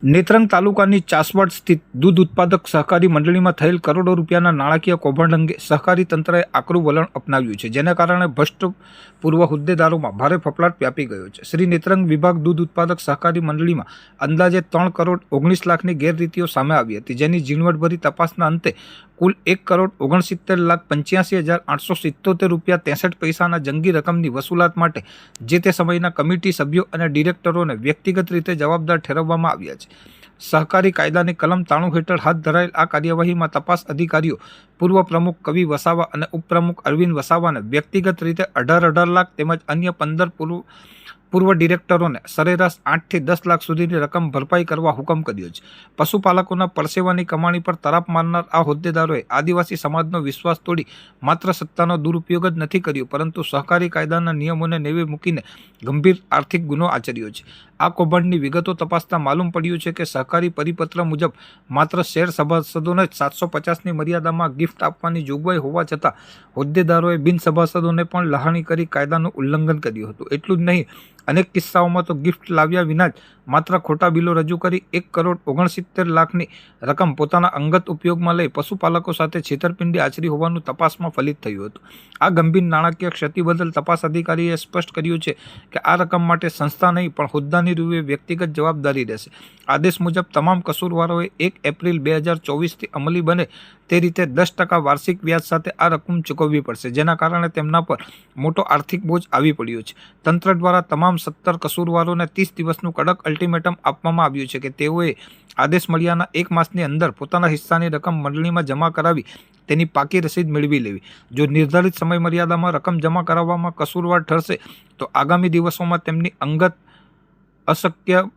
નેત્રંગ તાલુકાની ચાસવાડ સ્થિત દૂધ ઉત્પાદક સહકારી મંડળીમાં થયેલ કરોડો રૂપિયાના નાણાકીય કૌભાંડ અંગે સહકારી તંત્રએ આકરું વલણ અપનાવ્યું છે, જેના કારણે ભ્રષ્ટ પૂર્વ હોદ્દેદારોમાં ભારે ફફડાટ વ્યાપી ગયો છે. શ્રી નેત્રંગ વિભાગ દૂધ ઉત્પાદક સહકારી મંડળીમાં અંદાજે 3 કરોડ 19 લાખની ગેરરીતિઓ સામે આવી હતી, જેની ઝીણવટભરી તપાસના અંતે કુલ 1 કરોડ 69,85,877 રૂપિયા 63 પૈસાના જંગી રકમની વસૂલાત માટે જે તે સમયના કમિટી સભ્યો અને ડિરેક્ટરોને વ્યક્તિગત રીતે જવાબદાર ઠેરવવામાં આવ્યા છે. સહકારી કાયદાની કલમ 93 હેઠળ હાથ ધરાયેલ આ કાર્યવાહીમાં તપાસ અધિકારીઓ પૂર્વ પ્રમુખ કવિ વસાવા અને ઉપપ્રમુખ અરવિંદ વસાવાને વ્યક્તિગત રીતે 18 લાખ તેમજ અન્ય 15 પૂર્વ ડિરેક્ટરોને સરેરાશ 8 થી 10 લાખ સુધીની રકમ ભરપાઈ કરવા હુકમ કર્યો છે. પશુપાલકોના પરસેવાની કમાણી પર તરાપ મારનાર આ હોદ્દેદારોએ આદિવાસી સમાજનો વિશ્વાસ તોડી માત્ર સત્તાનો દુરુપયોગ જ નથી કર્યો, પરંતુ સહકારી કાયદાના નિયમોને નેવે મૂકીને ગંભીર આર્થિક ગુનો આચર્યો છે. આ કૌભાંડની વિગતો તપાસતા માલુમ પડ્યું છે કે સહકારી પરિપત્ર મુજબ માત્ર શેર સભાસદોને જ 750ની મર્યાદામાં ગિફ્ટ આપવાની જોગવાઈ હોવા છતાં હોદ્દેદારોએ બિનસભાસદોને પણ લહાણી કરી કાયદાનું ઉલ્લંઘન કર્યું હતું. એટલું જ નહીં, અનેક કિસ્સાઓમાં તો ગિફ્ટ લાવ્યા વિના જ માત્ર ખોટા બિલો રજૂ કરી 1 કરોડ 69 લાખની રકમ પોતાના અંગત ઉપયોગમાં લઈ પશુપાલકો સાથે છેતરપિંડી આચરી હોવાનું તપાસમાં ફલિત થયું હતું. આ ગંભીર નાણાકીય ક્ષતિ બદલ તપાસ અધિકારીએ સ્પષ્ટ કર્યું છે કે આ રકમ માટે સંસ્થા નહીં પણ હોદ્દાની રૂએ વ્યક્તિગત જવાબદારી રહેશે. આદેશ મુજબ તમામ કસૂરવારોએ 1 એપ્રિલ 2024થી અમલી બને તે રીતે 10% વાર્ષિક વ્યાજ સાથે આ રકમ ચૂકવવી પડશે, જેના કારણે તેમના પર મોટો આર્થિક બોજ આવી પડ્યો છે. તંત્ર દ્વારા તમામ 17 કસૂરવારોને 30 દિવસનું કડક અલ્ટિમેટમ આપવામાં આવ્યું છે કે તેઓએ આદેશ મળ્યાના 1 માસની અંદર પોતાના હિસ્સાની રકમ મંડળીમાં જમા કરાવી તેની પાકી રસીદ મેળવી લેવી. જો નિર્ધારિત સમય મર્યાદામાં રકમ જમા કરાવવામાં કસૂરવાર ઠરશે તો આગામી દિવસોમાં તેમની અંગત અશક્ય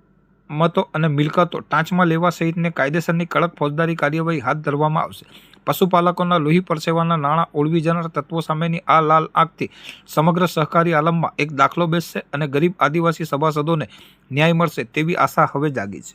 મતો અને મિલકતો ટાંચમાં લેવા સહિતને કાયદેસરની કડક ફોજદારી કાર્યવાહી હાથ ધરવામાં આવશે. પશુપાલકોના લોહી પરસેવાના નાણાં ઓળવી જનાર તત્વો સામેની આ લાલ આંખથી સમગ્ર સહકારી આલમમાં એક દાખલો બેસશે અને ગરીબ આદિવાસી સભાસદોને ન્યાય મળશે તેવી આશા હવે જાગી છે.